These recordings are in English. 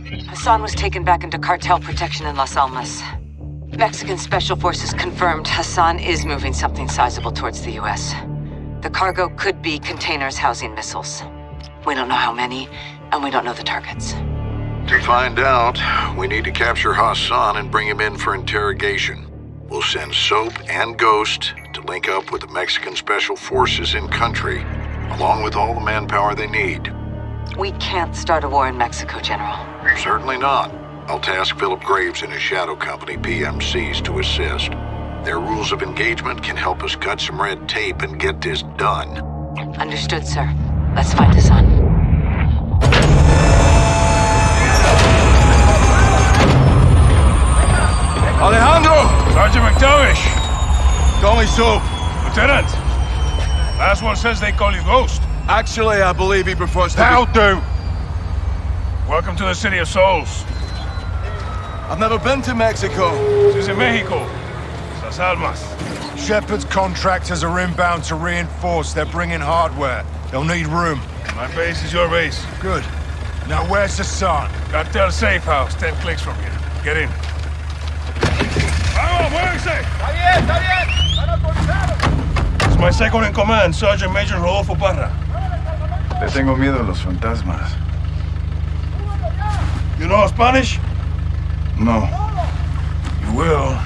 Hassan was taken back into cartel protection in Las Almas. Mexican Special Forces confirmed Hassan is moving something sizable towards the US. The cargo could be containers housing missiles. We don't know how many, and we don't know the targets. To find out, we need to capture Hassan and bring him in for interrogation. We'll send Soap and Ghost to link up with the Mexican Special Forces in country, along with all the manpower they need. We can't start a war in Mexico, General. Certainly not. I'll task Philip Graves and his shadow company, PMCs, to assist. Their rules of engagement can help us cut some red tape and get this done. Understood, sir. Let's find Hassan. Alejandro! Sergeant McTavish! Call me Soap. Lieutenant! Last one says they call you Ghost. Actually, I believe he prefers to That'll do! Welcome to the City of Souls. I've never been to Mexico. This is in Mexico. Las Almas. Shepard's contractors are inbound to reinforce. They're bringing hardware. They'll need room. My base is your base. Good. Now where's Hassan? Cartel safe house, 10 clicks from here. Get in. ¡Vamos, muévense! ¡Está bien, está bien! ¡Están autorizados! It's my second in command, Sergeant Major Rodolfo Parra. Le tengo miedo a los fantasmas. You know Spanish? No. You will.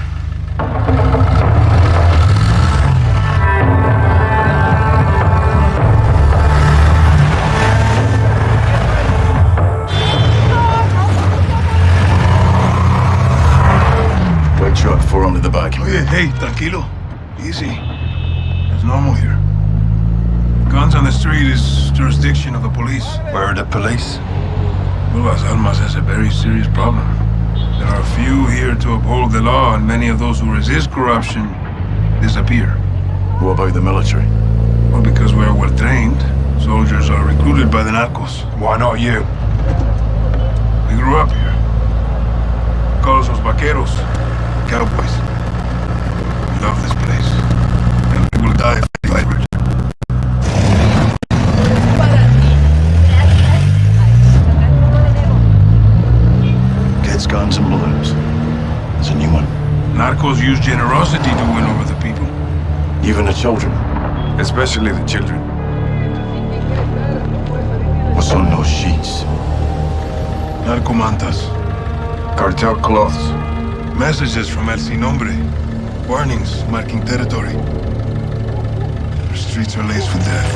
White truck, 4 under the back. Oye, hey, tranquilo. Easy. It's normal here. Guns on the street is jurisdiction of the police. Where are the police? Well, Las Almas has a very serious problem. There are few here to uphold the law, and many of those who resist corruption disappear. What about the military? Well, because we're well trained, soldiers are recruited by the narcos. Why not you? We grew up here. Call us los vaqueros, cowboys. We love this place, and we will die for it. Kids, guns, and balloons. There's a new one. Narcos use generosity to win over the people. Even the children. Especially the children. What's on those sheets? Narcomantas. Cartel cloths. Messages from El Sin Nombre. Warnings marking territory. Our streets are laced with death.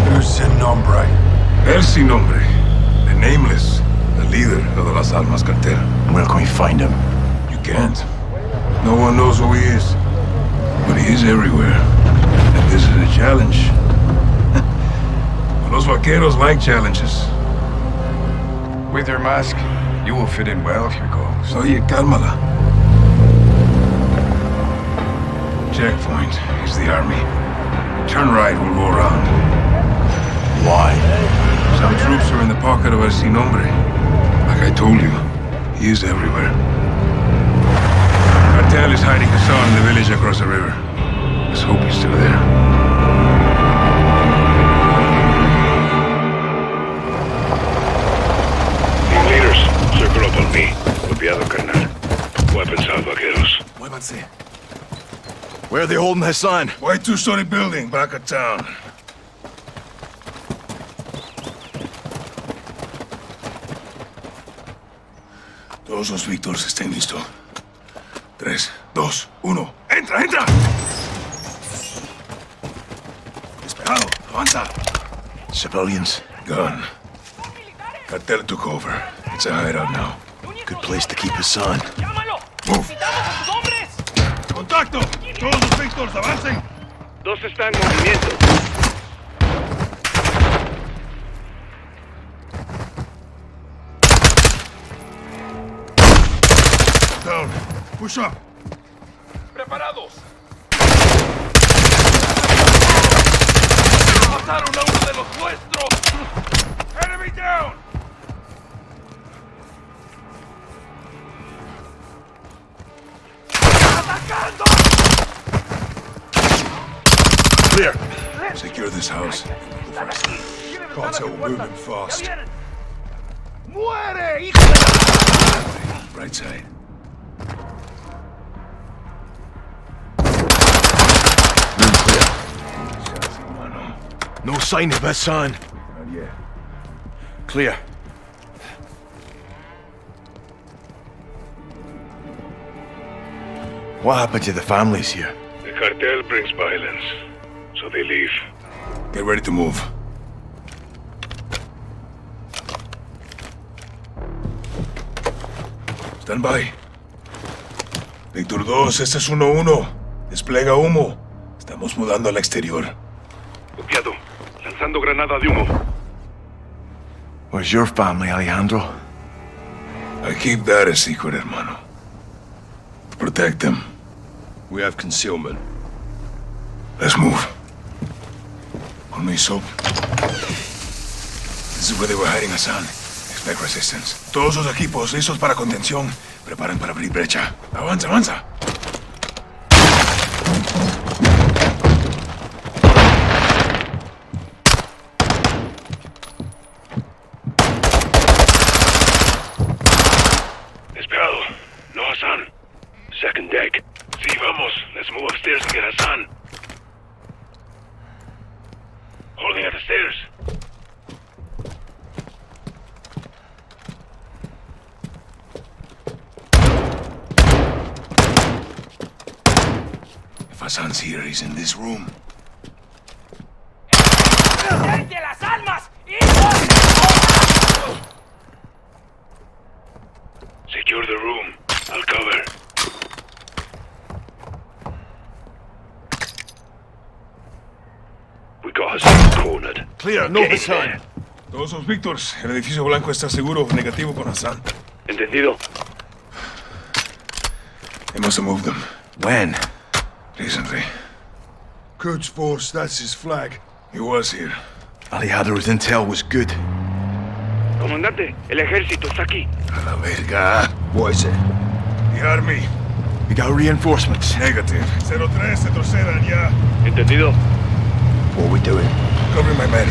Who's Sin Nombre? El Sin Nombre. The nameless. The leader of the Las Almas cartel. Where can we find him? You can't. No one knows who he is. But he is everywhere. And this is a challenge. Los vaqueros like challenges. With your mask, you will fit in well if you go. Oye, cálmala. Checkpoint is the army. Turn right, we'll go around. Why? Some troops are in the pocket of El Sin Nombre. Like I told you, he is everywhere. Cartel is hiding Hassan in the village across the river. Let's hope he's still there. Leaders, circle up on me. Copiado, carnal. Weapons out, vaqueros. Muévanse. Where are they holding Hassan? White two-story building, back of town. Todos los Víctors estén listos. 3, 2, 1. ¡Entra, entra! Despejado, avanza. Civilians. Gone. Cartel took over. It's a hideout now. Good place to keep Hassan. Move. ¡Contacto! ¡Todos los Víctors, avancen! Dos están en movimiento. Down. Push up. ¡Preparados! ¡Mataron a uno de los nuestros! Enemy down! ¡Atacando! Clear. Secure this house. Cartel moving fast. right side. Room clear. Shots, hermano. No sign of Hassan. Not yet. Clear. What happened to the families here? The cartel brings violence, so they leave. Get ready to move. Stand by. Víctor 2, este es 1-1. Despliega humo. Estamos mudando al exterior. Copiado. Lanzando granada de humo. Where's your family, Alejandro? I keep that a secret, hermano. Protect them. We have concealment. Let's move. On me, Soap. This is where they were hiding Hassan. Expect resistance. Todos los equipos listos para contención. Preparen para abrir brecha. Avanza, avanza. Despejado. No Hassan. Second deck. Sí, vamos. Let's move upstairs and get Hassan. Holding at the stairs. If Hassan's here, he's in this room. las almas! Secure the room. I'll cover. We got Hassan cornered. Clear, no Get in Hassan. there. Todos los Víctors. El edificio blanco está seguro. Negativo con Hassan. Entendido. They must have moved them. When? Recently. Quds Force, that's his flag. He was here. Alejandro's intel was good. Comandante, el ejército está aquí. A la verga. What is it? The army. We got reinforcements. Negative. 03, retrocedan ya. Entendido. What are we doing? Covering my men.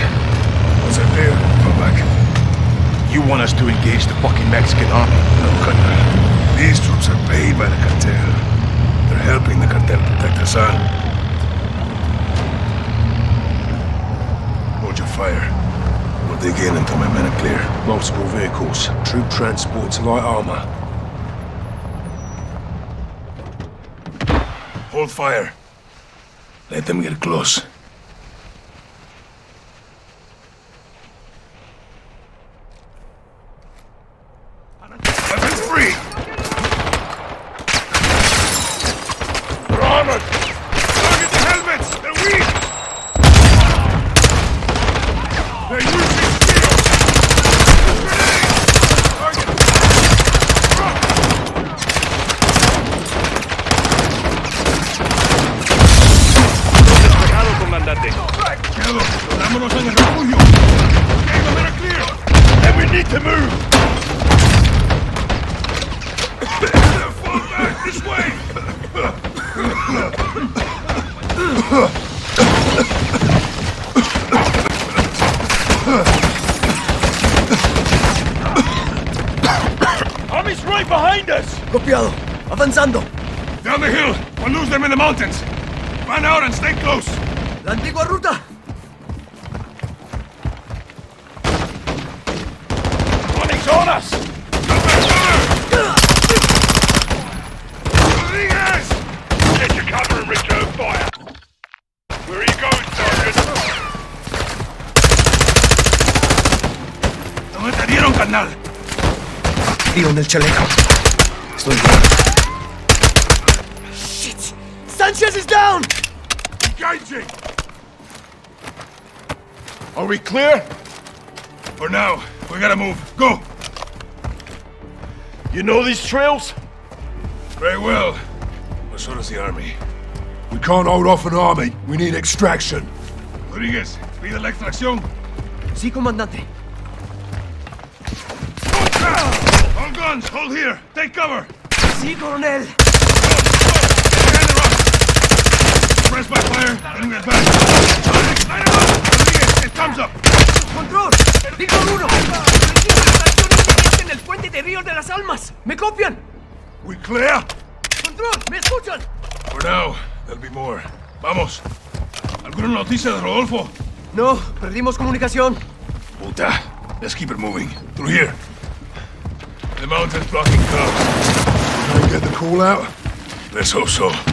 Once they're there, fall back. You want us to engage the fucking Mexican army? No, Colonel. These troops are paid by the cartel. They're helping the cartel protect Hassan. Hold your fire. We'll dig in until my men are clear. Multiple vehicles, troop transports, light armor. Hold fire. Let them get close. Weapons free! They're armored! Target the helmets! They're weak! They're using steel! Grenade! Despejado, comandante. Quedo, vámonos en el refugio! Okay, the men are clear! Then we need to move! Fall back this way! Army's right behind us! Copiado. Avanzando. Down the hill! We'll lose them in the mountains! Fan out and stay close! La antigua ruta. Army's on us! Rodriguez! Get your cover and return fire. Where are you going, Sergeant? ¿Dónde te dieron, carnal? Tiro en el chaleco. Estoy bien. Shit! Sanchez is down! Engaging! Are we clear? For now, we gotta move. Go! You know these trails? Very well. But so does the army. We can't hold off an army. We need extraction. Rodriguez, pide la extracción. Sí, comandante. All guns, hold here. Take cover. Sí, coronel. Behind the rock. Press by fire, then get back. Line them up. Rodriguez, it comes up. Control. Víctor 1. en el puente de río de las almas! ¡Me copian! We clear? ¡Control! ¡Me escuchan! For now, there'll be more. Vamos. ¿Alguna noticia de Rodolfo? No, perdimos comunicación. Puta. Let's keep it moving. Through here. The mountain's blocking clouds. Can I get the call out? Let's hope so. Attack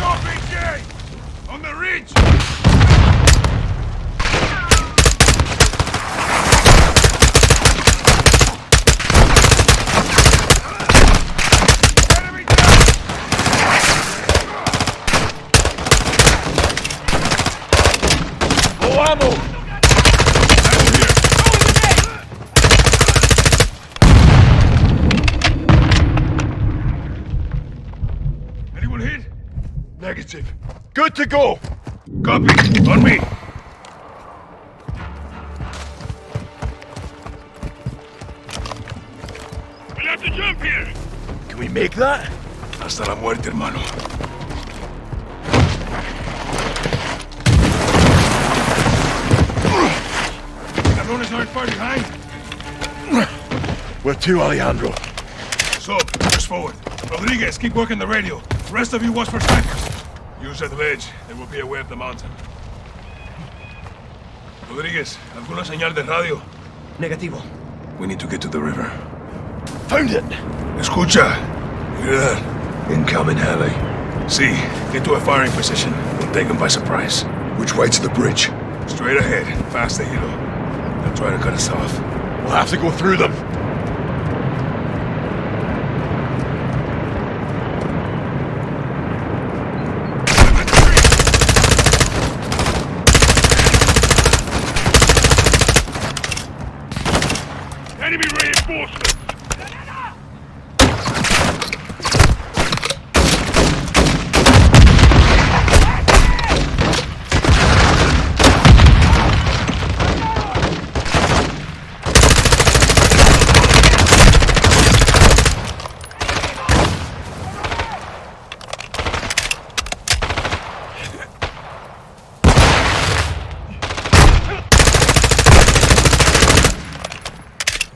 RPG! On the ridge! Enemy down! Low ammo! Anyone hit? Negative. Good to go. Copy. On me. We'll have to jump here. Can we make that? Hasta la muerte, hermano. Cabrones aren't far behind. Where to, Alejandro? So, push forward. Rodriguez, keep working the radio. The rest of you watch for snipers. Use that ledge. There will be a way up the mountain. Rodriguez, ¿alguna señal de radio? Negativo. We need to get to the river. Found it. Escucha. Hear that? Incoming heli. See, get to a firing position. We'll take them by surprise. Which way to the bridge? Straight ahead, past the hilo. They'll try to cut us off. We'll have to go through them. Enemy reinforcements!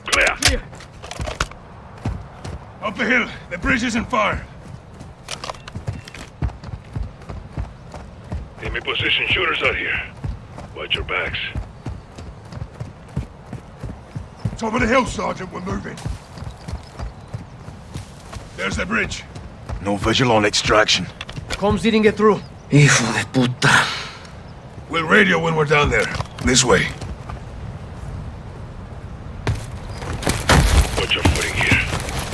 Clear! Up the hill. The bridge isn't far. Enemy position shooters out here. Watch your backs. Top of the hill, Sergeant. We're moving. There's the bridge. No visual on extraction. Comms didn't get through. Hijo de puta. We'll radio when we're down there. This way. Watch your footing here.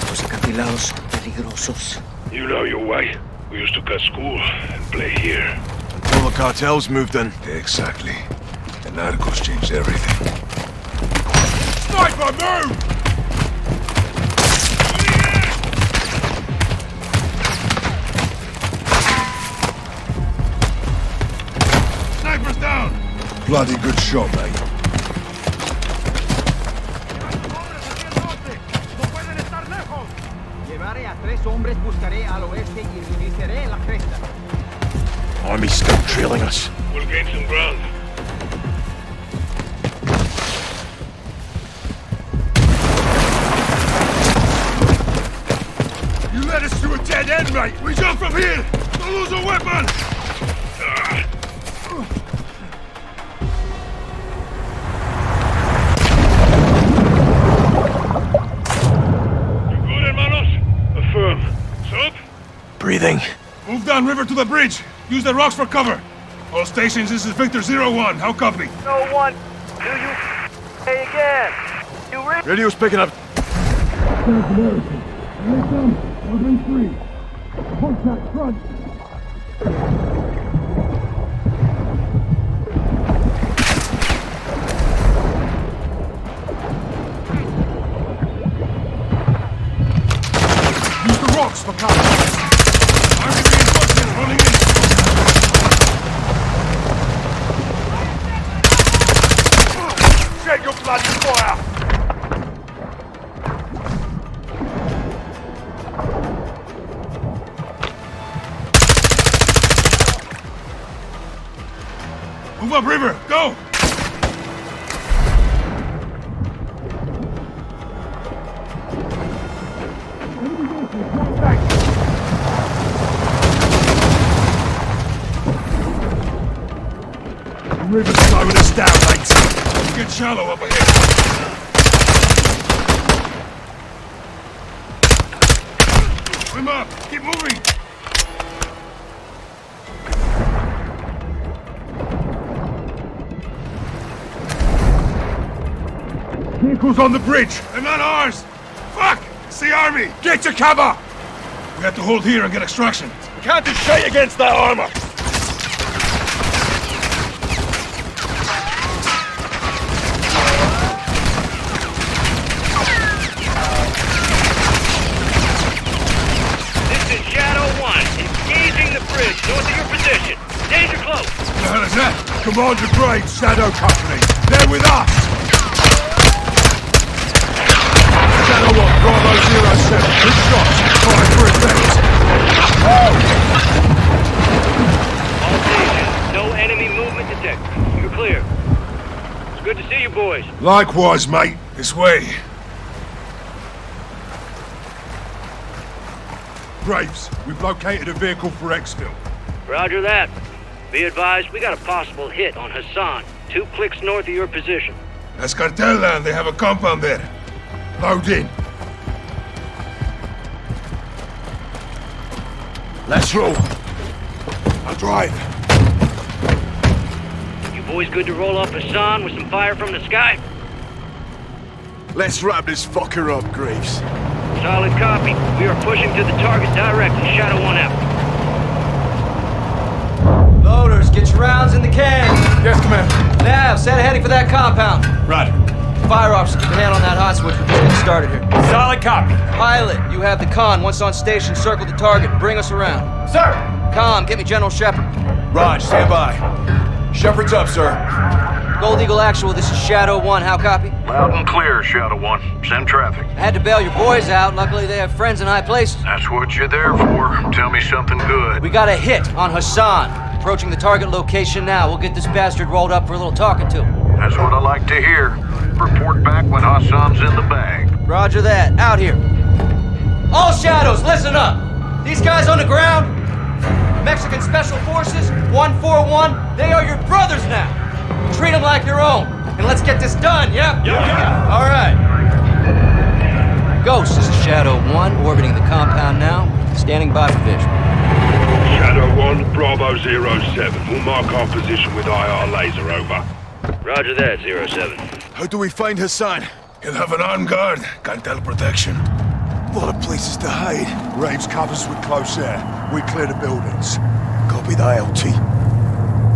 Los acantilados son peligrosos. You know your way. We used to cut school and play here. All the cartels moved in. Exactly. The narcos changed everything. Sniper, move! Sniper's down! Bloody good shot, mate. Llevaré a 3 hombres, buscaré al oeste y revisaré la cresta. Army's still trailing us. We'll gain some ground. You led us to a dead end, mate! We jump from here! Don't lose a weapon! You good, hermanos? Affirm. Soap? Breathing. Move downriver to the bridge. Use the rocks for cover. All stations, this is Victor 01. How copy? No one. Do you say again? You read? Radio's picking up. Use the rocks for cover. Army reinforcements rolling in. Check your bloody fire! Move up river. Go! get shallow up ahead. Swim up! Keep moving! Vehicles on the bridge! They're not ours! Fuck! It's the army! Get to cover! We have to hold here and get extraction. We can't do shit against that armor! This is Shadow 1, engaging the bridge north of your position. Danger close. What the hell is that? Commander Graves, Shadow Company. They're with us! Shadow 1, Bravo 07. Good shots. Fire for effect. All stations, no enemy movement detected. You're clear. It's good to see you boys. Likewise, mate. This way. Graves, we've located a vehicle for exfil. Roger that. Be advised, we got a possible hit on Hassan, 2 clicks north of your position. That's cartel land. They have a compound there. Load in. Let's roll. I'll drive. You boys good to roll up Hassan with some fire from the sky? Let's wrap this fucker up, Graves. Solid copy. We are pushing to the target directly. Shadow 1 out. Loaders, get your rounds in the can. Yes, Commander. Nav, set heading for that compound. Roger. Fire officer, keep an hand on that hot switch. We're just getting started here. Solid copy. Pilot, you have the con. Once on station, circle the target. Bring us around. Sir! Com, get me General Shepard. Raj, stand by. Shepard's up, sir. Gold Eagle Actual, this is Shadow 1. How copy? Loud and clear, Shadow 1. Send traffic. I had to bail your boys out. Luckily, they have friends in high places. That's what you're there for. Tell me something good. We got a hit on Hassan. Approaching the target location now. We'll get this bastard rolled up for a little talking to. That's what I like to hear. Report back when Hassan's in the bag. Roger that. Out here. All Shadows, listen up. These guys on the ground, Mexican Special Forces, 141, they are your brothers now. Treat them like your own. And let's get this done, yeah? Yeah. All right. Ghost, this is Shadow 1, orbiting the compound now. Standing by for visual. Shadow 1, Bravo 07. We'll mark our position with IR laser, over. Roger that, 07. How do we find Hassan? He'll have an armed guard. Cartel protection. A lot of places to hide. Graves covers with close air. We clear the buildings. Copy the ILT.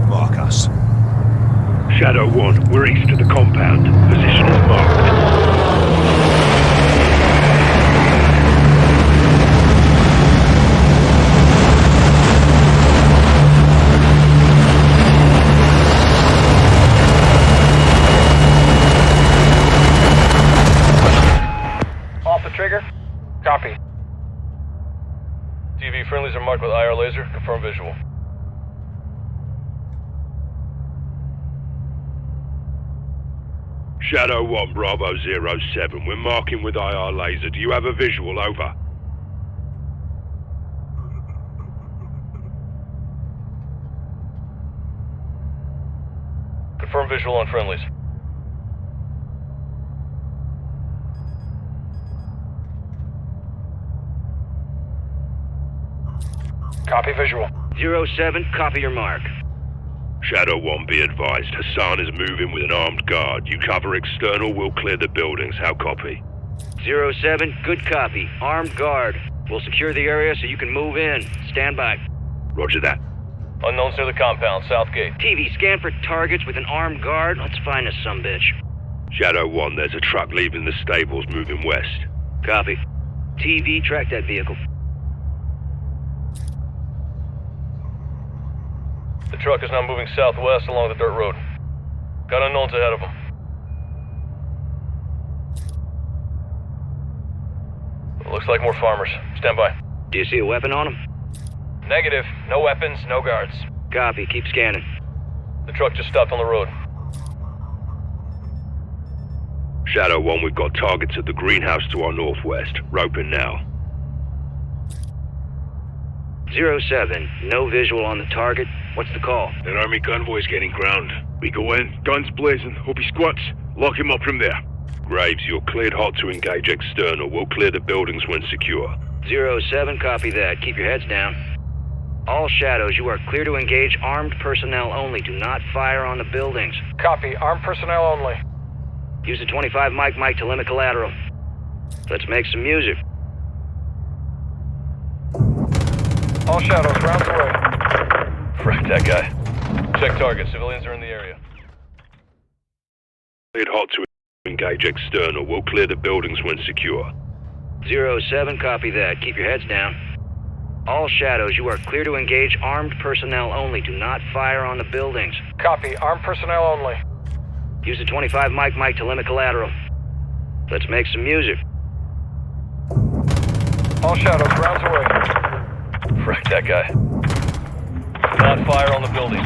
Mark us. Shadow 1, we're east of the compound. Position is marked. Off the trigger. Copy. TV friendlies are marked with IR laser. Confirm visual. Shadow 1, Bravo 07. We're marking with IR laser. Do you have a visual, over? Confirm visual on friendlies. Copy visual. 07, copy your mark. Shadow 1, be advised. Hassan is moving with an armed guard. You cover external, we'll clear the buildings. How copy? 07, good copy. Armed guard. We'll secure the area so you can move in. Stand by. Roger that. Unknowns near the compound, south gate. TV, scan for targets with an armed guard. Let's find this sumbitch. Shadow 1, there's a truck leaving the stables moving west. Copy. TV, track that vehicle. The truck is now moving southwest along the dirt road. Got unknowns ahead of them. Looks like more farmers. Stand by. Do you see a weapon on them? Negative. No weapons, no guards. Copy. Keep scanning. The truck just stopped on the road. Shadow 1, we've got targets at the greenhouse to our northwest. Roping now. 07, no visual on the target. What's the call? An army convoy's getting ground. We go in, guns blazing, hope he squats, lock him up from there. Graves, you're cleared hot to engage external. We'll clear the buildings when secure. 07, copy that. Keep your heads down. All Shadows, you are clear to engage armed personnel only. Do not fire on the buildings. Copy. Armed personnel only. Use the 25 mic to limit collateral. Let's make some music. All Shadows, rounds away. Frack that guy. Check target. Civilians are in the area. Cleared hot to engage external. We'll clear the buildings when secure. 07, copy that. Keep your heads down. All Shadows, you are clear to engage armed personnel only. Do not fire on the buildings. Copy. Armed personnel only. Use the 25 mic to limit collateral. Let's make some music. All Shadows, rounds away. Frack that guy. Do not fire on the building.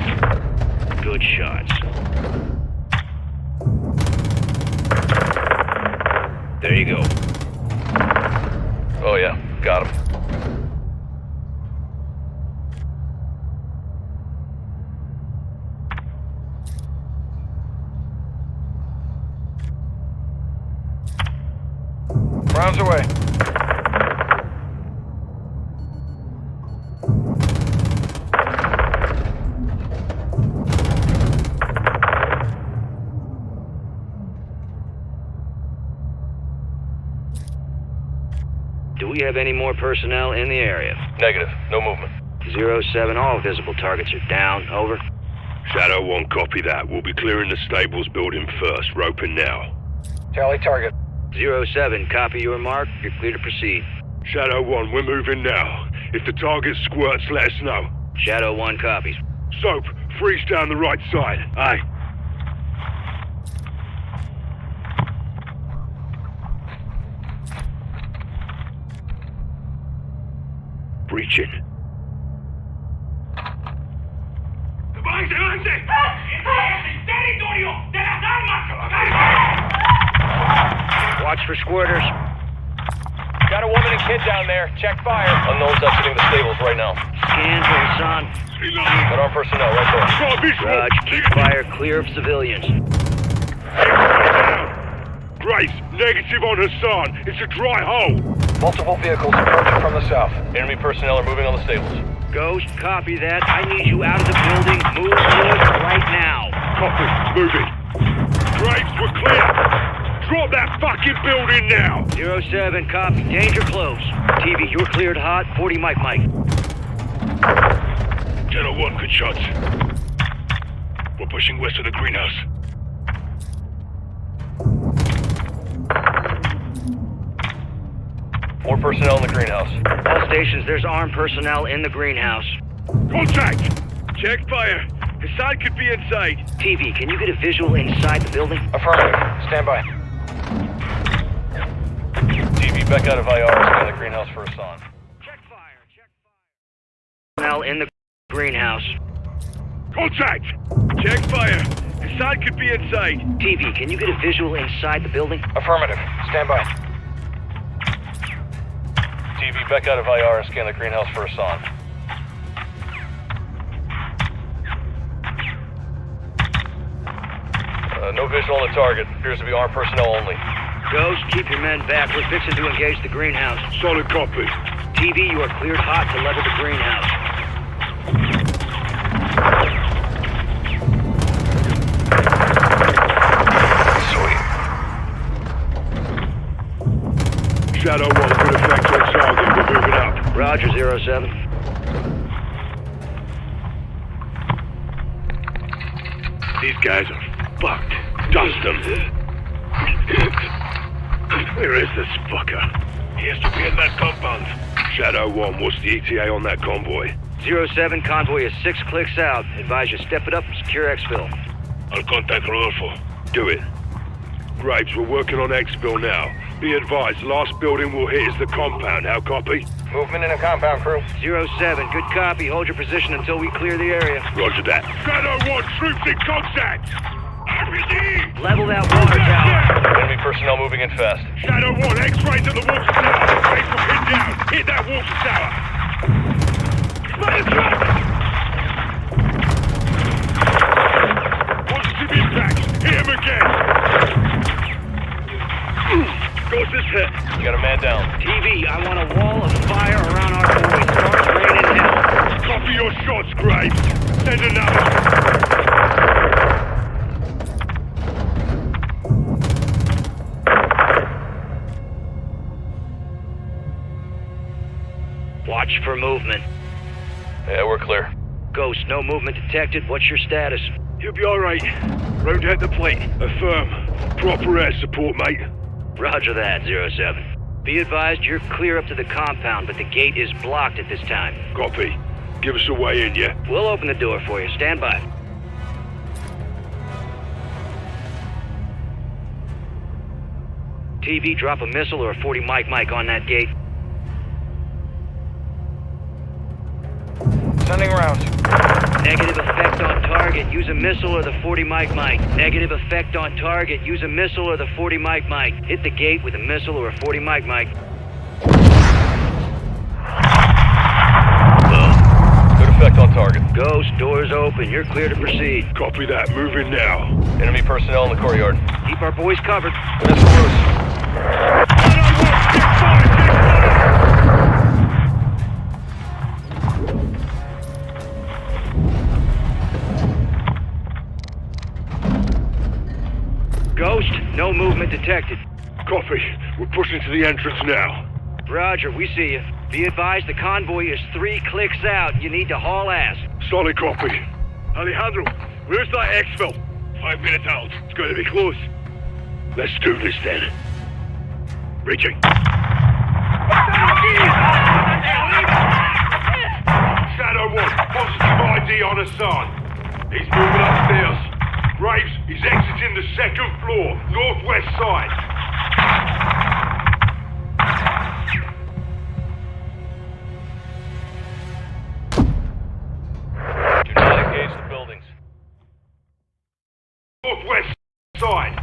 Good shots. There you go. Oh yeah, got him. Rounds away. Do we have any more personnel in the area? Negative. No movement. 07, all visible targets are down. Over. Shadow 1, copy that. We'll be clearing the stables building first. Roping now. Tally target. 07, copy your mark. You're clear to proceed. Shadow 1, we're moving now. If the target squirts, let us know. Shadow 1 copies. Soap, freeze down the right side. Aye. Breaching. Watch for squirters. Got a woman and kid down there. Check fire. Unknowns exiting the stables right now. Scan for Hassan. Got armed personnel right there. Raj, keep fire clear of civilians. Grace, negative on Hassan. It's a dry hole. Multiple vehicles approaching from the south. Enemy personnel are moving on the stables. Ghost, copy that. I need you out of the building. Move in right now. Copy, moving. Graves, we're clear. Drop that fucking building now. 07, copy. Danger close. TV, you're cleared hot. 40 mic. Channel 1, good shots. We're pushing west of the greenhouse. More personnel in the greenhouse. All stations, there's armed personnel in the greenhouse. Contact! Check fire. Hassan could be inside. TV, can you get a visual inside the building? Affirmative. Stand by. TV, back out of IR. Scan the greenhouse for Hassan. Check fire. Personnel in the greenhouse. Contact! Check fire. Hassan could be inside. TV, can you get a visual inside the building? Affirmative. Stand by. TV, back out of IR and scan the greenhouse for Hassan. No visual on the target. Appears to be armed personnel only. Ghost, keep your men back. We're fixing to engage the greenhouse. Solid copy. TV, you are cleared hot to level the greenhouse. Sweet. Shadow 1, good effect on target. We're moving up. Roger, 07. These guys are fucked. Dust them. Where is this fucker? He has to be in that compound. Shadow 1, what's the ETA on that convoy? 07, convoy is 6 clicks out. Advise you step it up and secure exfil. I'll contact Rodolfo. Do it. Graves, we're working on exfil now. Be advised, last building we'll hit is the compound. How copy? Movement in a compound, crew. 07, good copy. Hold your position until we clear the area. Roger that. Shadow 1, troops in contact! RPG! Level that water tower. Enemy personnel moving in fast. Shadow 1, X-ray to the water tower. Graves will pin down. Hit that water tower. Let it drop! again! Ghost is hit. You got a man down. TV, I want a wall of fire around our boys. Start raining hell. Copy your shots, Graves. Send another. Watch for movement. Yeah, we're clear. Ghost, no movement detected. What's your status? You'll be alright. Round at the plate. Affirm. Proper air support, mate. Roger that, 07. Be advised, you're clear up to the compound, but the gate is blocked at this time. Copy. Give us a way in, yeah? We'll open the door for you. Stand by. TV, drop a missile or a 40 mic on that gate. Sending rounds. Negative effect on target. Use a missile or the 40 mic. Negative effect on target. Use a missile or the 40 mic. Hit the gate with a missile or a 40 mic. Good effect on target. Ghost, doors open. You're clear to proceed. Copy that. Moving now. Enemy personnel in the courtyard. Keep our boys covered. Missile loose. Ghost, no movement detected. Copy. We're pushing to the entrance now. Roger, we see you. Be advised the convoy is 3 clicks out. You need to haul ass. Solid copy. Alejandro, where's that exfil? 5 minutes out. It's going to be close. Let's do this then. Reaching. Shadow 1, positive ID on Hassan. He's moving upstairs. Graves, he's exiting the 2nd floor, northwest side. Do not engage the buildings. Northwest side.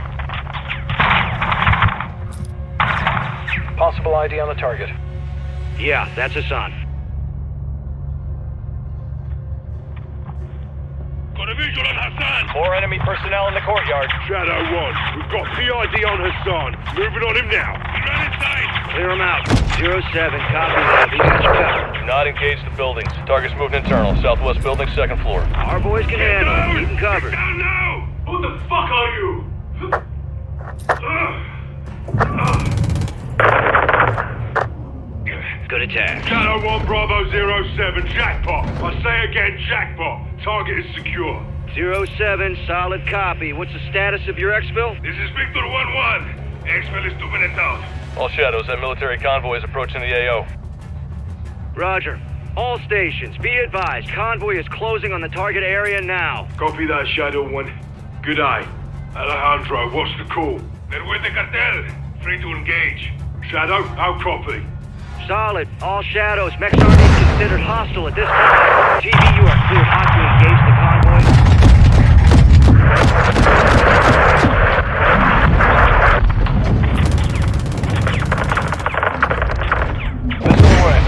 Possible ID on the target. Yeah, that's Hassan. Got a visual on Hassan. More enemy personnel in the courtyard. Shadow 1, we've got PID on Hassan. Moving on him now. He's right inside. Clear him out. 07, copy that. We got you covered. Do not engage the buildings. Target's moving internal. Southwest building, 2nd floor. Our boys can handle it. Keep them covered. Get down now! Who the fuck are you? Good attack. Shadow 1 Bravo 07, jackpot. I say again, jackpot. Target is secure. 07, solid copy. What's the status of your exfil? This is Victor 1-1. Exfil is 2 minutes out. All shadows, that military convoy is approaching the AO. Roger. All stations, be advised. Convoy is closing on the target area now. Copy that, Shadow 1. Good eye. Alejandro, what's the call? They're with the cartel. Free to engage. Shadow, how copy? Solid. All shadows. Mexarn is considered hostile at this time. TV, you are cleared hot to engage the convoy. Missile away.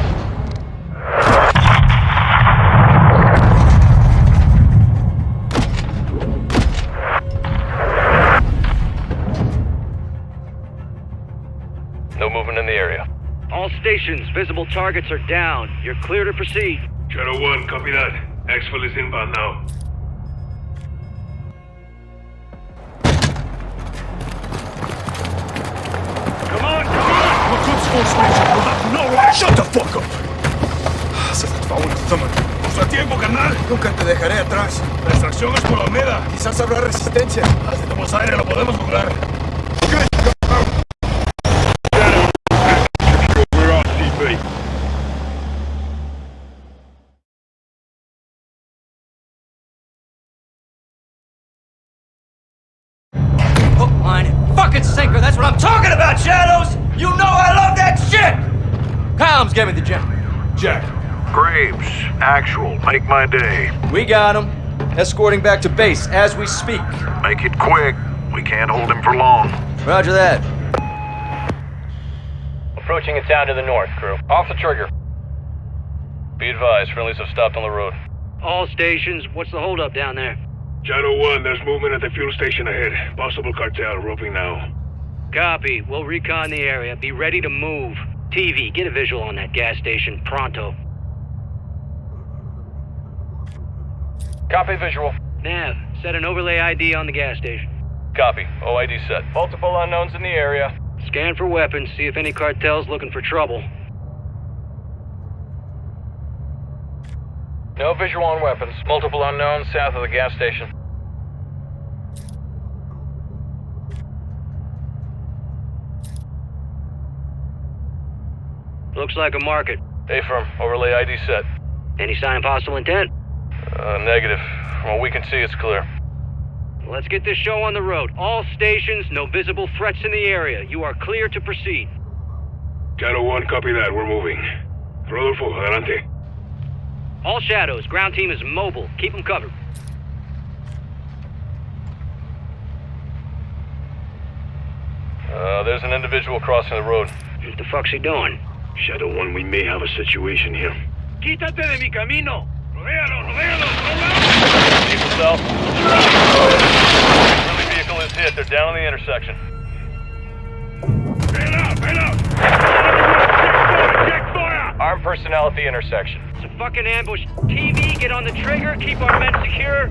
No movement in the area. All stations, visible targets are down. You're clear to proceed. Shadow 1, copy that. Exfil is inbound now. Come on! Shut the fuck up! Satisfago el estómago. ¡Justo a tiempo, carnal! Nunca te dejaré atrás. La extracción es por Alameda. Quizás habrá resistencia. Si tenemos aire, lo podemos lograr. We're RCB. Hook, line, and fucking sinker. That's what I'm talking about, Shadows! You know I love that shit! Comms, give me the gem. Jack. Graves, actual. Make my day. We got him. Escorting back to base as we speak. Make it quick. We can't hold him for long. Roger that. Approaching a town to the north, crew. Off the trigger. Be advised, friendlies have stopped on the road. All stations, what's the holdup down there? Shadow 1, there's movement at the fuel station ahead. Possible cartel, roping now. Copy. We'll recon the area. Be ready to move. TV, get a visual on that gas station. Pronto. Copy visual. Nav, set an overlay ID on the gas station. Copy. OID set. Multiple unknowns in the area. Scan for weapons, see if any cartel's looking for trouble. No visual on weapons. Multiple unknowns south of the gas station. Looks like a market. A-firm. Overlay ID set. Any sign of hostile intent? Negative. From what we can see, it's clear. Let's get this show on the road. All stations, no visible threats in the area. You are clear to proceed. Shadow 1, copy that. We're moving. Rodolfo, adelante. All shadows. Ground team is mobile. Keep them covered. There's an individual crossing the road. What the fuck's he doing? Shadow 1, we may have a situation here. Quítate de mi camino! Rodéalo, rodéalo, Vehicle south. Friendly vehicle is hit. They're down on the intersection. Bail out, bail out! Check fire! Armed personnel at the intersection. It's a fucking ambush. TV, get on the trigger. Keep our men secure.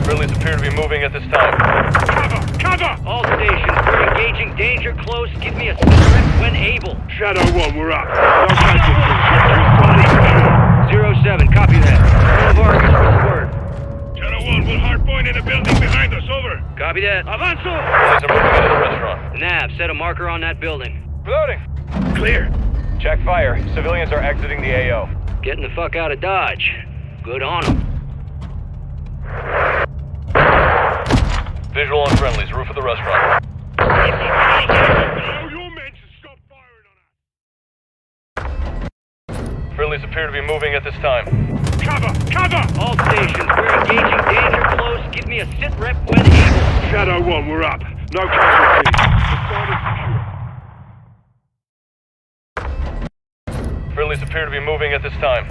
Friendlies appear to be moving at this time. Cover, cover! All stations, we're engaging danger close. Give me a cigarette when able. Shadow 1, we're up. No casualties. 07, copy that. Colonel Vargas, what's the word? Shadow 1, we'll hardpoint in a building behind us, over. Copy that. Avanzo! Friendlies are moving into the restaurant. Nav, set a marker on that building. Reloading. Clear. Check fire. Civilians are exiting the AO. Getting the fuck out of Dodge. Good on them. Visual on friendlies. Roof of the restaurant. Tell your men to stop firing on us. Friendlies appear to be moving at this time. Cover, cover! All stations, we're engaging danger close. Give me a sit rep when able. Shadow 1, we're up. No casualties. The site is secure. Friendlies appear to be moving at this time.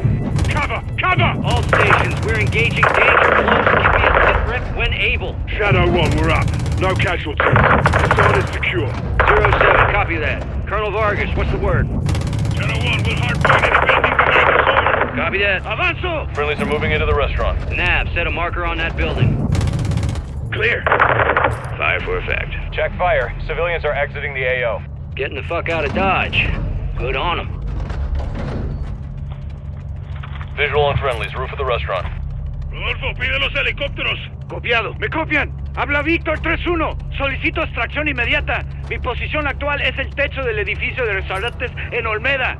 Cover, cover! All stations, we're engaging danger close. Give me a sit rep when able. Shadow 1, we're up. No casualties. The site is secure. 07, copy that. Colonel Vargas, what's the word? Shadow 1, we'll hardpoint in a building behind us, over. Copy that. Avanzo! Friendlies are moving into the restaurant. Nav, set a marker on that building. Clear. Fire for effect. Check fire. Civilians are exiting the AO. Getting the fuck out of Dodge. Good on them. Visual on friendlies. Roof of the restaurant. Rodolfo, pide los helicópteros. Copiado. ¿Me copian? Habla Víctor 3-1. Solicito extracción inmediata. Mi posición actual es el techo del edificio de restaurantes en Olmeda.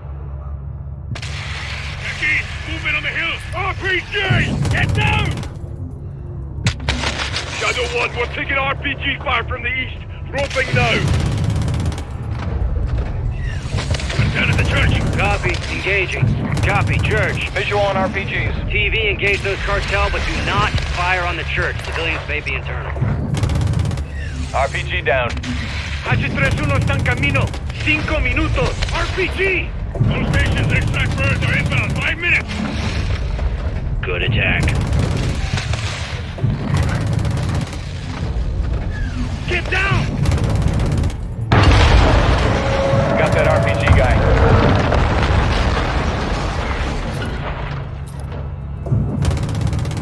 Aquí, movement on the hill. RPG! Get down! Shadow 1, we're taking RPG fire from the east. Roping now. I'm down at the church. Copy. Engaging. Copy. Church. Visual on RPGs. TV, engage those cartel, but do not fire on the church. Civilians may be internal. RPG down. H31 está en camino. 5 minutos. RPG! All stations, extract birds are inbound. 5 minutes. Good attack. Get down! Got that RPG guy.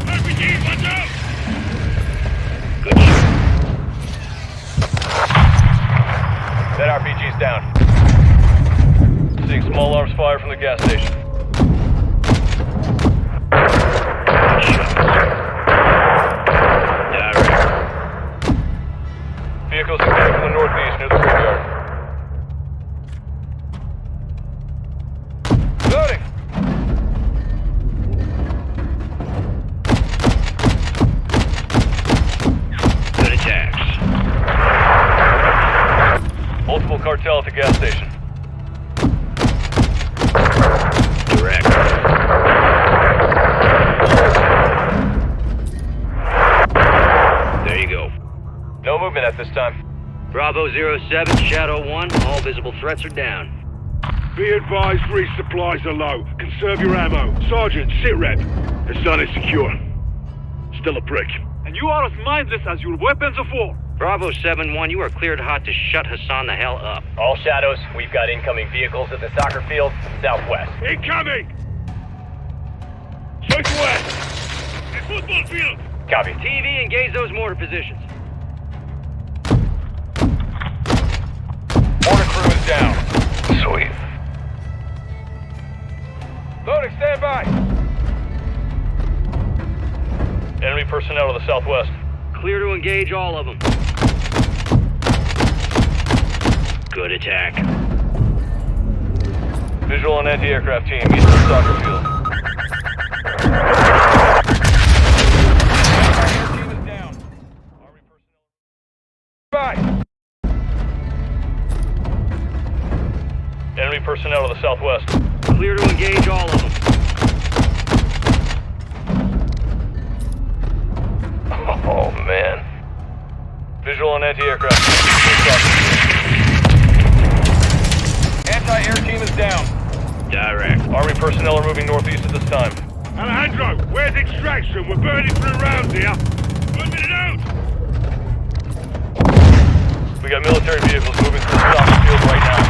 RPG, watch out! Good shot. That RPG's down. Seeing small arms fire from the gas station. Vehicles engaged from the northeast near the schoolyard. Loading! Good attacks. Multiple cartel at the gas station. Direct. There you go. No movement at this time. Bravo 07, Shadow 1. All visible threats are down. Be advised, resupplies are low. Conserve your ammo. Sergeant, sit rep. The sun is secure. Still a prick. and you are as mindless as your weapons of war. Bravo 7-1, you are cleared hot to shut Hassan the hell up. All shadows, we've got incoming vehicles at the soccer field, southwest. Incoming! Southwest! The football field! Copy. TV, engage those mortar positions. Mortar crew is down. Sweet. Loading, stand by. Enemy personnel to the southwest. Clear to engage all of them. Good attack. Visual on anti-aircraft team, east of the soccer field. Team is down. Army personnel. Bye. Enemy personnel to the southwest. Clear to engage all of them. Oh, man. Visual on anti-aircraft. Anti-air team is down. Direct. Army personnel are moving northeast at this time. Alejandro, where's extraction? We're burning through rounds here. 1 minute out! We got military vehicles moving through the soccer field right now.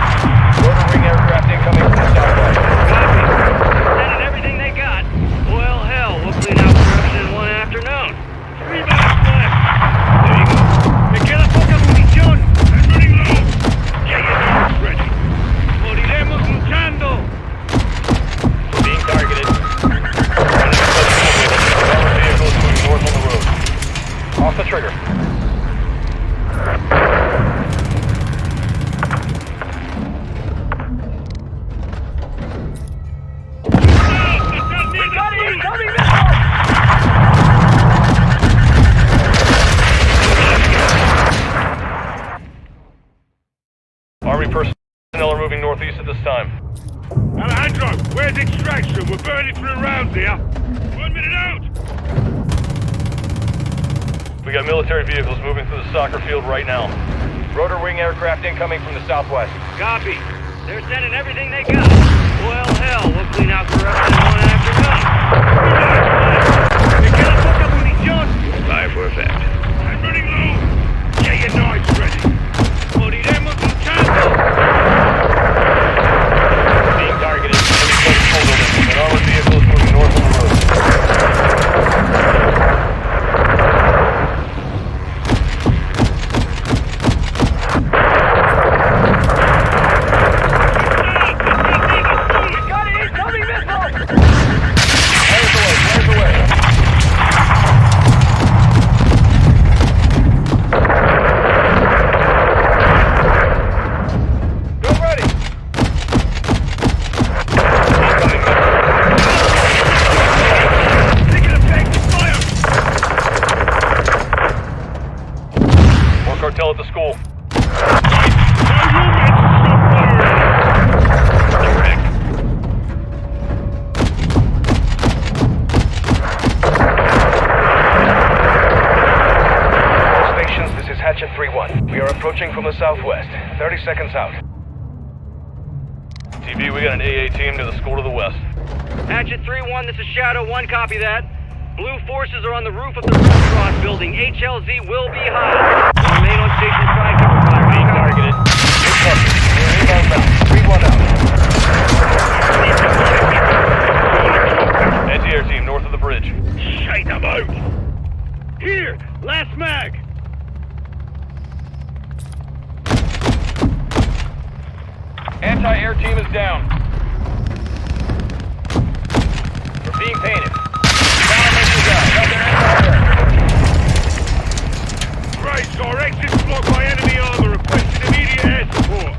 Rotor wing aircraft incoming from the southwest. Copy. Sending everything they got. Well, hell, we'll clean out corruption in one afternoon. 3 minutes left! There you go. Me queda poca munición! I'm running low! Get your arms ready! Moriremos luchando! Being targeted. Armored vehicles moving north on the road. Off the trigger. Army personnel are moving northeast at this time. Alejandro, where's extraction? We're burning through rounds here. 1 minute out! We got military vehicles moving through the soccer field right now. Rotor wing aircraft incoming from the southwest. Copy. They're sending everything they got. Well, hell, we'll clean out corruption in one afternoon. Me queda poca munición! Fire for effect. I'm running low! Get your knives ready! Moriremos luchando! Being targeted. And armored vehicles moving north on the road. Cartel at the school. Direct. All stations, this is Hatchet 3-1. We are approaching from the southwest. 30 seconds out. TV, we got an AA team to the school to the west. Hatchet 3-1, this is Shadow 1, copy that. Blue forces are on the roof of the restaurant building. HLZ will be high. Remain on station side, cover fire. Being targeted. Good cover. We're inbound bound. 3-1 out. Anti-air team north of the bridge. Shite them out! Here! Last mag! Anti-air team is down. We're being painted. Christ, our exit's blocked by enemy armor. Requesting immediate air support.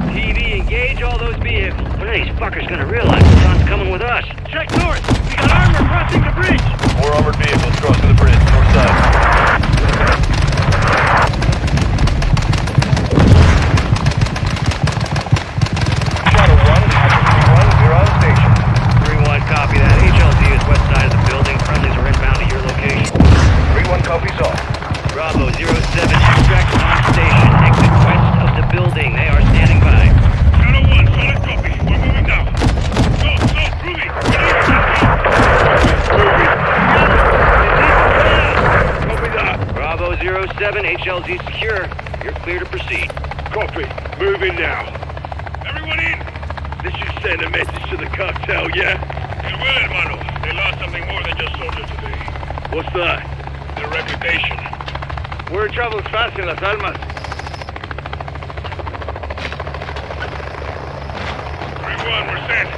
TV, engage all those vehicles. When are these fuckers gonna realize the sun's coming with us? Check north! We got armor crossing the bridge! More armored vehicles crossing the bridge, north side. Shadow 1, Hatchet 3-1, you're on station. 3-1, copy that. HLZ is west side of the building. Friendlies are inbound to your location. 3-1 copies all. Bravo 07, extract on station. Exit west of the building. They are standing by. Shadow 1, solid copy. We're moving now. Go, Ruby! Moving. LZ secure. You're clear to proceed. Copy. Move in now. Everyone in! This should send a message to the cartel, yeah? It will, hermano. They lost something more than just soldiers today. What's that? Their reputation. Word travels fast in Las Almas. 3-1, we're sent.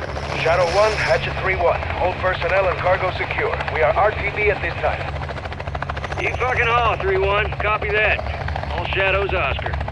Shadow 1, Hatchet 3-1. All personnel and cargo secure. We are RTB at this time. You fucking haul, 3-1. Copy that. All Shadows, Oscar.